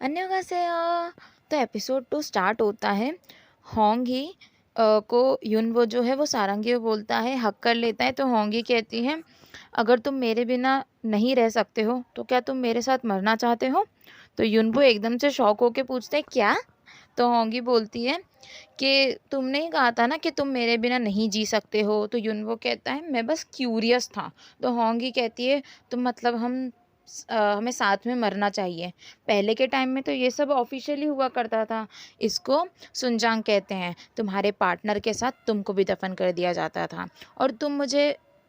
안녕하세요। तो episode 2 start होता है। होंगी को युनवो जो है वो सारंगी को बोलता है, हक कर लेता है। तो होंगी कहती है, अगर तुम मेरे बिना नहीं रह सकते हो तो क्या तुम मेरे साथ मरना चाहते हो? तो युनवो एकदम से शॉक होके पूछते है, क्या? तो होंगी बोलती है कि तुमने ही कहा था ना कि तुम मेरे बिना नहीं जी सकते हो। तो युनवो कहता है, मैं बस क्यूरियस था। तो होंगी कहती है, तो मतलब हमें साथ में मरना चाहिए। पहले के टाइम में तो ये सब ऑफिशियली हुआ करता था। इसको सुनजांग कहते हैं। तुम्हारे पार्टनर के साथ तुमको भी दफन कर दिया जाता था और तुम मुझे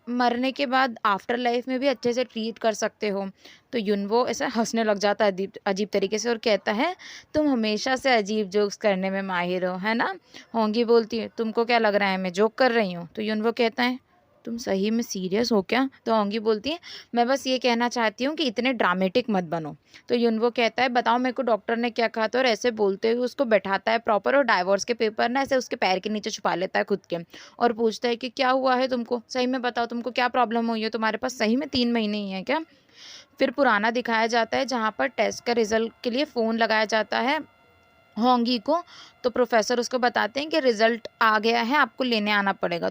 मरने के बाद आफ्टर लाइफ में भी अच्छे से ट्रीट कर सकते हो। तो युनवो ऐसा हंसने लग जाता है अजीब अजीब तरीके से और कहता है, तुम हमेशा से अजीब जोक्स करने में माहिर हो, है ना? होंगी बोलती है, तुमको क्या लग रहा है मैं जोक कर रही हूँ? तो युनवो कहता है, तुम सही में सीरियस हो क्या? तो होंगी बोलती है, मैं बस ये कहना चाहती हूँ कि इतने ड्रामेटिक मत बनो। तो युनवो कहता है, बताओ मेरे को डॉक्टर ने क्या कहा था? और ऐसे बोलते हुए उसको बैठाता है प्रॉपर और डाइवोर्स के पेपर ना ऐसे उसके पैर के नीचे छुपा लेता है खुद के और पूछता है कि क्या हुआ है तुमको? सही में बताओ, तुमको क्या प्रॉब्लम हुई है? तुम्हारे पास सही में 3 महीने ही है क्या? फिर पुराना दिखाया जाता है जहाँ पर टेस्ट का रिजल्ट के लिए फ़ोन लगाया जाता है होंगी को। तो प्रोफेसर उसको बताते हैं कि रिजल्ट आ गया है, आपको लेने आना पड़ेगा।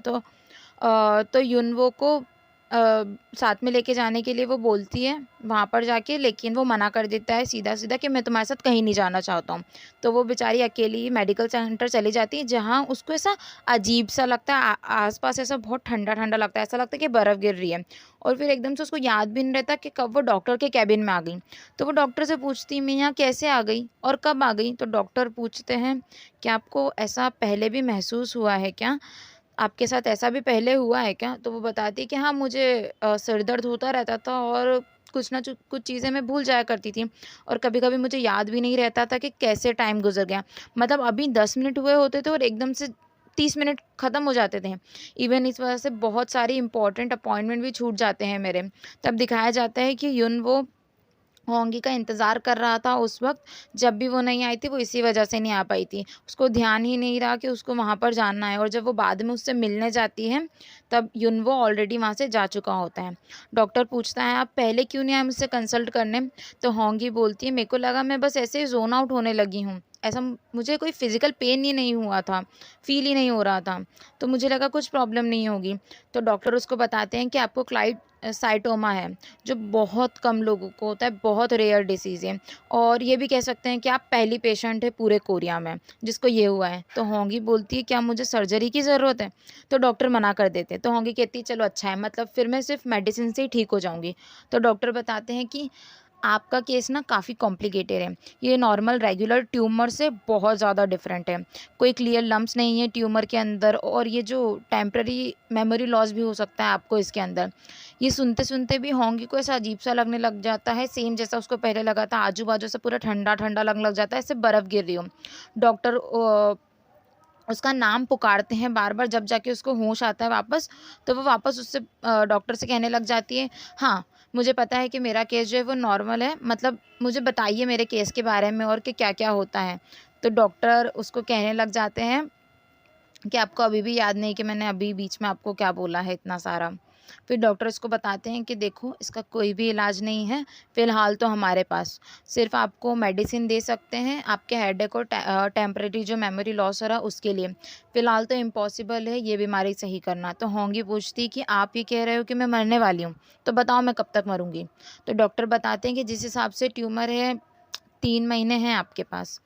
तो युनवो को साथ में लेके जाने के लिए वो बोलती है वहाँ पर जाके, लेकिन वो मना कर देता है सीधा सीधा कि मैं तुम्हारे साथ कहीं नहीं जाना चाहता हूँ। तो वो बेचारी अकेली मेडिकल सेंटर चली जाती है जहाँ उसको ऐसा अजीब सा लगता है, आसपास ऐसा बहुत ठंडा ठंडा लगता है, ऐसा लगता है कि बर्फ़ गिर रही है। और फिर एकदम से उसको याद भी नहीं रहता कि कब वो डॉक्टर के कैबिन में आ गई। तो वो डॉक्टर से पूछती, मैं यहाँ कैसे आ गई और कब आ गई? तो डॉक्टर पूछते हैं कि आपको ऐसा पहले भी महसूस हुआ है क्या? आपके साथ ऐसा भी पहले हुआ है क्या? तो वो बताती है कि हाँ, मुझे सिर दर्द होता रहता था और कुछ चीज़ें मैं भूल जाया करती थी और कभी-कभी मुझे याद भी नहीं रहता था कि कैसे टाइम गुज़र गया। मतलब अभी 10 मिनट हुए होते थे और एकदम से 30 मिनट ख़त्म हो जाते थे। इवन इस वज़ह से बहुत सारी इम्पोर्टेंट अपॉइंटमेंट भी छूट जाते हैं मेरे। तब दिखाया जाता है कि युन वो होंगी का इंतज़ार कर रहा था उस वक़्त, जब भी वो नहीं आई थी वो इसी वजह से नहीं आ पाई थी। उसको ध्यान ही नहीं रहा कि उसको वहाँ पर जाना है और जब वो बाद में उससे मिलने जाती है, तब युनवो ऑलरेडी वहाँ से जा चुका होता है। डॉक्टर पूछता है, आप पहले क्यों नहीं आए मुझसे कंसल्ट करने? तो होंगी बोलती है, मेरे को लगा मैं बस ऐसे ही ज़ोन आउट होने लगी हूँ। ऐसा मुझे कोई फ़िज़िकल पेन ही नहीं हुआ था, फ़ील ही नहीं हो रहा था, तो मुझे लगा कुछ प्रॉब्लम नहीं होगी। तो डॉक्टर उसको बताते हैं कि आपको साइटोमा है, जो बहुत कम लोगों को होता है, बहुत रेयर डिसीज़ है और ये भी कह सकते हैं कि आप पहली पेशेंट है पूरे कोरिया में जिसको ये हुआ है। तो होंगी बोलती है, क्या मुझे सर्जरी की ज़रूरत है? तो डॉक्टर मना कर देते हैं। तो होंगी कहती है, चलो अच्छा है, मतलब फिर मैं सिर्फ मेडिसिन से ही ठीक हो जाऊँगी। तो डॉक्टर बताते हैं कि आपका केस ना काफ़ी कॉम्प्लिकेटेड है। ये नॉर्मल रेगुलर ट्यूमर से बहुत ज़्यादा डिफरेंट है। कोई क्लियर लम्प्स नहीं है ट्यूमर के अंदर और ये जो टेम्पररी मेमोरी लॉस भी हो सकता है आपको इसके अंदर। ये सुनते-सुनते भी होंगी को ऐसा अजीब-सा लगने लग जाता है, सेम जैसा उसको पहले लगा था, आजू-बाजू से पूरा ठंडा-ठंडा लगने लग जाता है, ऐसे बर्फ़ गिर रही हो। डॉक्टर उसका नाम पुकारते हैं बार-बार, जब जाके उसको होश आता है वापस, तो वो वापस उससे डॉक्टर से कहने लग जाती है, हाँ, मुझे पता है कि मेरा केस जो है वो नॉर्मल है, मतलब मुझे बताइए मेरे केस के बारे में और कि क्या-क्या होता है। तो डॉक्टर उसको कहने लग जाते हैं कि आपको अभी भी याद नहीं कि मैंने अभी बीच में आपको क्या बोला है इतना सारा। फिर डॉक्टर इसको बताते हैं कि देखो, इसका कोई भी इलाज नहीं है फ़िलहाल तो हमारे पास। सिर्फ़ आपको मेडिसिन दे सकते हैं आपके हेडेक और टेम्परेरी जो मेमोरी लॉस हो रहा है उसके लिए। फ़िलहाल तो इम्पॉसिबल है ये बीमारी सही करना। तो होंगी पूछती कि आप ये कह रहे हो कि मैं मरने वाली हूँ, तो बताओ मैं कब तक मरूँगी? तो डॉक्टर बताते हैं कि जिस हिसाब से ट्यूमर है 3 महीने हैं आपके पास।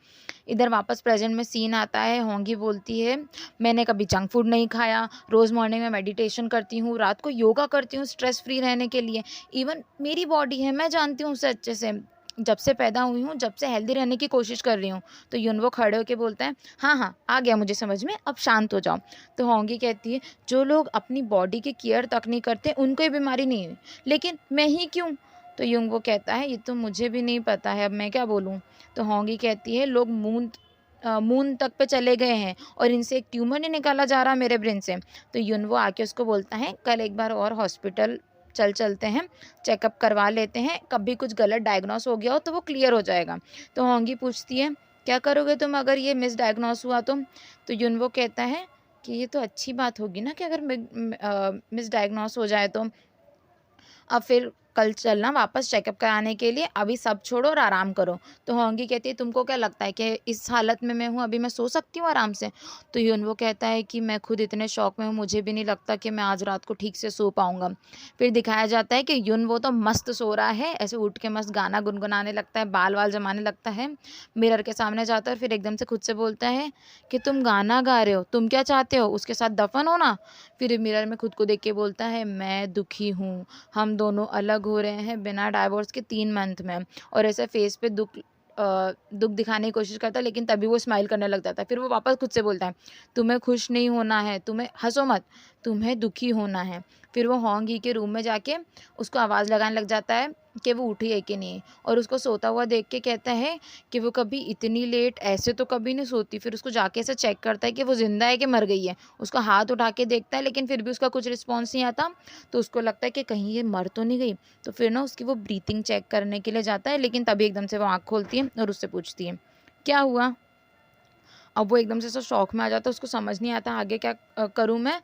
इधर वापस प्रेज़ेंट में सीन आता है, होंगी बोलती है, मैंने कभी जंक फूड नहीं खाया, रोज़ मॉर्निंग में मेडिटेशन करती हूँ, रात को योगा करती हूँ स्ट्रेस फ्री रहने के लिए। इवन मेरी बॉडी है, मैं जानती हूँ उसे अच्छे से। जब से पैदा हुई हूँ, जब से हेल्दी रहने की कोशिश कर रही हूँ। तो युनवो खड़े होके बोलता है, हाँ, हाँ, आ गया मुझे समझ में, अब शांत हो जाओ। तो होंगी कहती है, जो लोग अपनी बॉडी की केयर तक नहीं करते, उनको ये बीमारी नहीं हुई, लेकिन मैं ही क्यों? तो युनवो कहता है, ये तो मुझे भी नहीं पता है, अब मैं क्या बोलूँ? तो होंगी कहती है, लोग मून तक पे चले गए हैं और इनसे एक ट्यूमर नहीं निकाला जा रहा मेरे ब्रेन से। तो युनवो आके उसको बोलता है, कल एक बार और हॉस्पिटल चलते हैं, चेकअप करवा लेते हैं, कभी कुछ गलत डायग्नोस हो गया हो तो वो क्लियर हो जाएगा। तो होंगी पूछती है, क्या करोगे तुम अगर ये मिसडायग्नोस हुआ तो? तो युनवो कहता है कि ये तो अच्छी बात होगी ना कि अगर मिसडायग्नोस हो जाए तो। अब फिर कल चलना वापस चेकअप कराने के लिए, अभी सब छोड़ो और आराम करो। तो होंगी कहती है तुमको क्या लगता है कि इस हालत में मैं हूँ, अभी मैं सो सकती हूँ आराम से? तो युनवो कहता है कि मैं खुद इतने शौक में हूँ, मुझे भी नहीं लगता कि मैं आज रात को ठीक से सो पाऊंगा। फिर दिखाया जाता है कि युनवो तो मस्त सो रहा है, ऐसे उठ के मस्त गाना गुनगुनाने लगता है, बाल वाल जमाने लगता है, मिरर के सामने जाता है और फिर एकदम से खुद से बोलता है कि तुम गाना गा रहे हो, तुम क्या चाहते हो, उसके साथ दफन होना? फिर मिरर में खुद को देख के बोलता है मैं दुखी हूँ, हम दोनों अलग हो रहे हैं बिना डाइवोर्स के 3 मंथ में। और ऐसे फेस पे दुख दिखाने की कोशिश करता है, लेकिन तभी वो स्माइल करने लग जाता है। फिर वो वापस खुद से बोलता है तुम्हें खुश नहीं होना है, तुम्हें हंसो मत, तुम्हें दुखी होना है। फिर वो होंग ही के रूम में जाके उसको आवाज़ लगाने लग जाता है कि वो उठी है कि नहीं, और उसको सोता हुआ देख के कहता है कि वो कभी इतनी लेट ऐसे तो कभी नहीं सोती। फिर उसको जाके ऐसे चेक करता है कि वो ज़िंदा है कि मर गई है, उसका हाथ उठा के देखता है लेकिन फिर भी उसका कुछ रिस्पॉन्स नहीं आता। तो उसको लगता है कि कहीं ये मर तो नहीं गई। तो फिर ना उसकी वो ब्रीथिंग चेक करने के लिए जाता है, लेकिन तभी एकदम से वो आँख खोलती है और उससे पूछती है क्या हुआ। अब वो एकदम से ऐसा शौक में आ जाता है, उसको समझ नहीं आता आगे क्या करूँ मैं।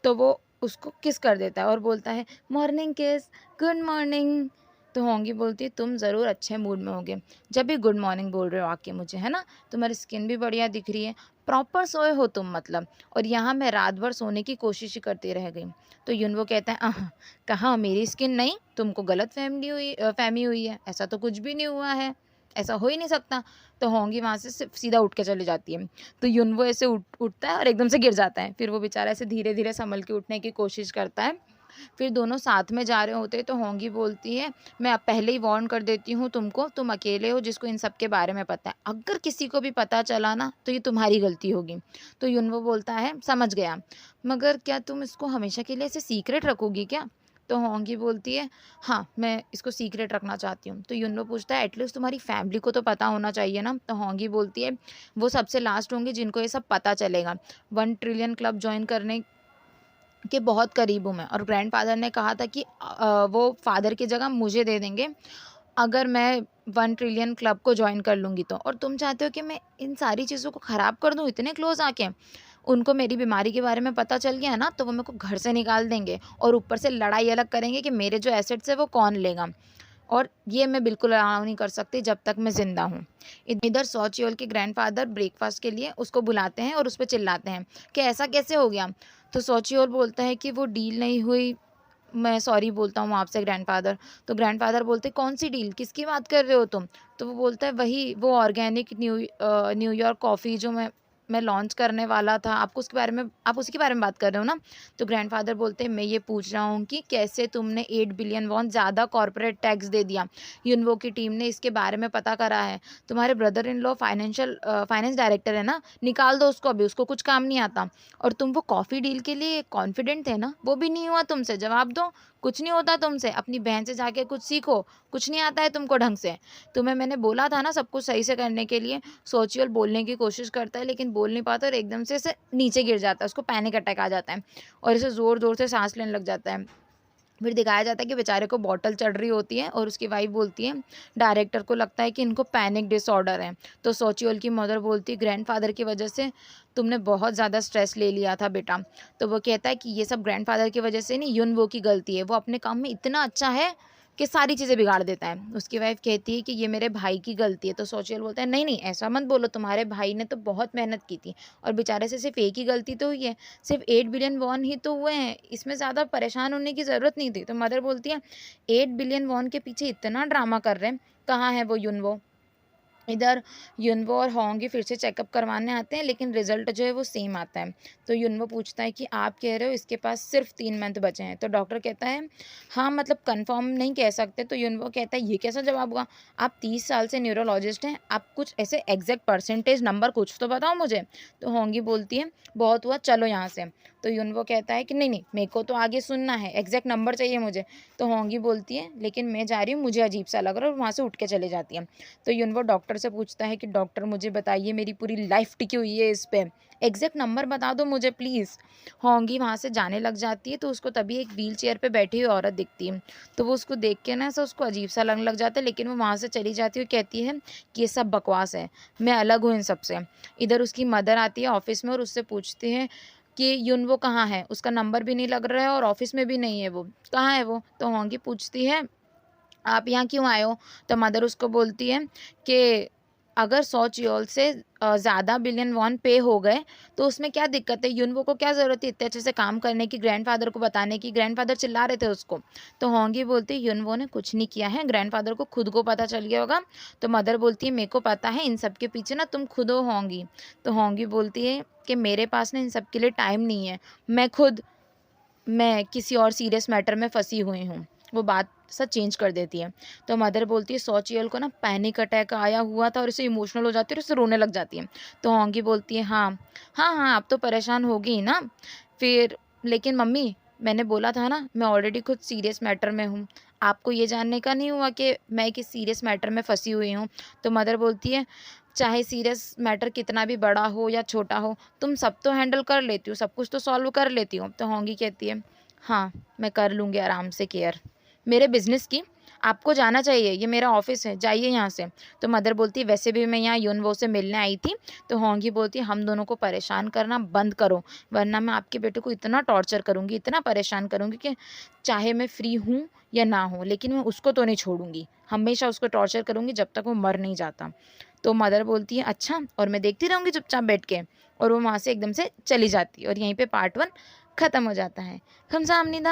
तो वो उसको किस कर देता है और बोलता है मॉर्निंग किस, गुड मॉर्निंग। तो होंगी बोलती है तुम ज़रूर अच्छे मूड में होगे जब भी गुड मॉर्निंग बोल रहे हो आके मुझे, है ना? तुम्हारी स्किन भी बढ़िया दिख रही है, प्रॉपर सोए हो तुम मतलब, और यहाँ मैं रात भर सोने की कोशिश ही करती रह गई। तो युनवो कहता है कहाँ मेरी स्किन नहीं, तुमको गलत फहमी हुई है, ऐसा तो कुछ भी नहीं हुआ है, ऐसा हो ही नहीं सकता। तो होंगी वहाँ से सीधा उठ के चली जाती है। तो युनवो ऐसे उठता है और एकदम से गिर जाता है। फिर वो बेचारा ऐसे धीरे धीरे संभल के उठने की कोशिश करता है। फिर दोनों साथ में जा रहे होते हैं। तो होंगी बोलती है मैं अब पहले ही वार्न कर देती हूँ तुमको, तुम अकेले हो जिसको इन सब के बारे में पता है, अगर किसी को भी पता चला ना तो ये तुम्हारी गलती होगी। तो युनवो बोलता है समझ गया, मगर क्या तुम इसको हमेशा के लिए ऐसे सीक्रेट रखोगी क्या? तो होंगी बोलती है हाँ मैं इसको सीक्रेट रखना चाहती हूँ। तो युनवो पूछता है एटलीस्ट तुम्हारी फैमिली को तो पता होना चाहिए ना? तो होंगी बोलती है वो सबसे लास्ट होंगे जिनको ये सब पता चलेगा। 1 ट्रिलियन क्लब ज्वाइन करने के बहुत करीब हूँ मैं, और ग्रैंडफादर ने कहा था कि वो फादर की जगह मुझे दे देंगे अगर मैं 1 ट्रिलियन क्लब को ज्वाइन कर लूँगी तो। और तुम चाहते हो कि मैं इन सारी चीज़ों को ख़राब कर दूँ इतने क्लोज आके? उनको मेरी बीमारी के बारे में पता चल गया ना तो वो मेरे को घर से निकाल देंगे, और ऊपर से लड़ाई अलग करेंगे कि मेरे जो एसेट्स है वो कौन लेगा, और ये मैं बिल्कुल अलाउ नहीं कर सकती जब तक मैं ज़िंदा हूँ। इधर सोचियोल के ग्रैंडफादर ब्रेकफास्ट के लिए उसको बुलाते हैं और उस पे चिल्लाते हैं कि ऐसा कैसे हो गया? तो सोचियोल बोलता है कि वो डील नहीं हुई, मैं सॉरी बोलता हूँ आपसे ग्रैंडफादर। तो ग्रैंडफादर बोलते कौन सी डील, किसकी बात कर रहे हो तुम? तो वो बोलता है वही वो ऑर्गेनिक न्यूयॉर्क कॉफ़ी जो मैं लॉन्च करने वाला था, आपको उसके बारे में, आप उसी के बारे में बात कर रहे हो ना? तो ग्रैंडफादर बोलते हैं मैं ये पूछ रहा हूँ कि कैसे तुमने 8 बिलियन वॉन ज़्यादा कॉर्पोरेट टैक्स दे दिया? युनवो की टीम ने इसके बारे में पता करा है, तुम्हारे brother in law finance director है ना, निकाल दो उसको अभी, उसको कुछ काम नहीं आता। और तुम वो कॉफ़ी डील के लिए कॉन्फिडेंट थे ना, वो भी नहीं हुआ तुमसे, जवाब दो। कुछ नहीं होता तुमसे, अपनी बहन से जाके कुछ सीखो, कुछ नहीं आता है तुमको ढंग से। तुम्हें मैंने बोला था ना सब कुछ सही से करने के लिए। सोचियल बोलने की कोशिश करता है लेकिन बोल नहीं पाता और एकदम से ऐसे नीचे गिर जाता है, उसको पैनिक अटैक आ जाता है और ऐसे ज़ोर ज़ोर से सांस लेने लग जाता है। फिर दिखाया जाता है कि बेचारे को बॉटल चढ़ रही होती है और उसकी वाइफ बोलती है डायरेक्टर को लगता है कि इनको पैनिक डिसऑर्डर है। तो सोचियोल की मदर बोलती है ग्रैंडफादर की वजह से तुमने बहुत ज़्यादा स्ट्रेस ले लिया था बेटा। तो वो कहता है कि ये सब ग्रैंडफादर की वजह से नहीं, युनवो की गलती है, वो अपने काम में इतना अच्छा है कि सारी चीज़ें बिगाड़ देता है। उसकी वाइफ कहती है कि ये मेरे भाई की गलती है। तो सोचियल बोलता है नहीं नहीं ऐसा मत बोलो, तुम्हारे भाई ने तो बहुत मेहनत की थी और बेचारे से सिर्फ एक ही गलती तो हुई है, सिर्फ 8 बिलियन वॉन ही तो हुए हैं, इसमें ज़्यादा परेशान होने की ज़रूरत नहीं थी। तो मदर बोलती है 8 बिलियन वॉन के पीछे इतना ड्रामा कर रहे हैं, कहाँ है वो युनवो? इधर युनवो और होंगी फिर से चेकअप करवाने आते हैं लेकिन रिजल्ट जो है वो सेम आता है। तो युनवो पूछता है कि आप कह रहे हो इसके पास सिर्फ 3 मंथ बचे हैं? तो डॉक्टर कहता है हाँ मतलब कंफर्म नहीं कह सकते। तो युनवो कहता है ये कैसा जवाब हुआ, आप 30 साल से न्यूरोलॉजिस्ट हैं, आप कुछ ऐसे एग्जैक्ट परसेंटेज नंबर कुछ तो बताओ मुझे। तो होंगी बोलती है बहुत हुआ चलो यहाँ से। तो युनवो कहता है कि नहीं नहीं मेरे को तो आगे सुनना है, एग्जैक्ट नंबर चाहिए मुझे। तो होंगी बोलती है लेकिन मैं जा रही हूँ, मुझे अजीब सा लग रहा है, और वहाँ से उठ के चले जाती है। तो युनवो डॉक्टर से पूछता है कि डॉक्टर मुझे बताइए मेरी पूरी लाइफ टिकी हुई है इस पे, एग्जैक्ट नंबर बता दो मुझे प्लीज़। होंगी वहाँ से जाने लग जाती है तो उसको तभी एक व्हील चेयर पर बैठी हुई औरत दिखती है। तो वो उसको देख के ना ऐसा उसको अजीब सा लगने लग जाता है, लेकिन वो वहाँ से चली जाती है और कहती है कि ये सब बकवास है, मैं अलग हूँ इन सबसे। इधर उसकी मदर आती है ऑफिस में और उससे पूछती है कि युनवो कहाँ है, उसका नंबर भी नहीं लग रहा है और ऑफिस में भी नहीं है, वो कहाँ है वो? तो होंगी पूछती है आप यहाँ क्यों आए हो? तो मदर उसको बोलती है कि अगर 100 चियोल से ज़्यादा बिलियन वॉन पे हो गए तो उसमें क्या दिक्कत है? युनवो को क्या ज़रूरत है इतने अच्छे से काम करने की, ग्रैंडफ़ादर को बताने की? ग्रैंडफ़ादर चिल्ला रहे थे उसको। तो होंगी बोलती है युनवो ने कुछ नहीं किया है, ग्रैंडफ़ादर को खुद को पता चल गया होगा। तो मदर बोलती है मेरे को पता है, इन सब के पीछे ना तुम खुद हो होंगी। तो होंगी बोलती है कि मेरे पास ना इन सब के लिए टाइम नहीं है, मैं किसी और सीरियस मैटर में फंसी हुई हूँ। वो बात सब चेंज कर देती है। तो मदर बोलती है सो चियोल को ना पैनिक अटैक आया हुआ था और इसे इमोशनल हो जाती है और इसे रोने लग जाती है। तो होंगी बोलती है हाँ हाँ हाँ, आप तो परेशान होगी ही ना। फिर लेकिन मम्मी, मैंने बोला था ना मैं ऑलरेडी खुद सीरियस मैटर में हूँ, आपको ये जानने का नहीं हुआ कि मैं किस सीरियस मैटर में फंसी हुई हूँ? तो मदर बोलती है चाहे सीरियस मैटर कितना भी बड़ा हो या छोटा हो, तुम सब तो हैंडल कर लेती हो, सब कुछ तो सॉल्व कर लेती हो। तो होंगी कहती है हाँ, मैं कर लूँगी आराम से केयर मेरे बिज़नेस की। आपको जाना चाहिए, ये मेरा ऑफ़िस है, जाइए यहाँ से। तो मदर बोलती है वैसे भी मैं यहाँ युनवो से मिलने आई थी। तो होंगी बोलती है हम दोनों को परेशान करना बंद करो, वरना मैं आपके बेटे को इतना टॉर्चर करूँगी, इतना परेशान करूँगी कि चाहे मैं फ्री हूँ या ना हूँ, लेकिन मैं उसको तो नहीं छोड़ूँगी। हमेशा उसको टॉर्चर करूँगी जब तक वो मर नहीं जाता। तो मदर बोलती है अच्छा, और मैं देखती रहूँगी चुपचाप बैठ के। और वो वहाँ से एकदम से चली जाती है और यहीं पे पार्ट 1 ख़त्म हो जाता है। खमसाहमनिदा।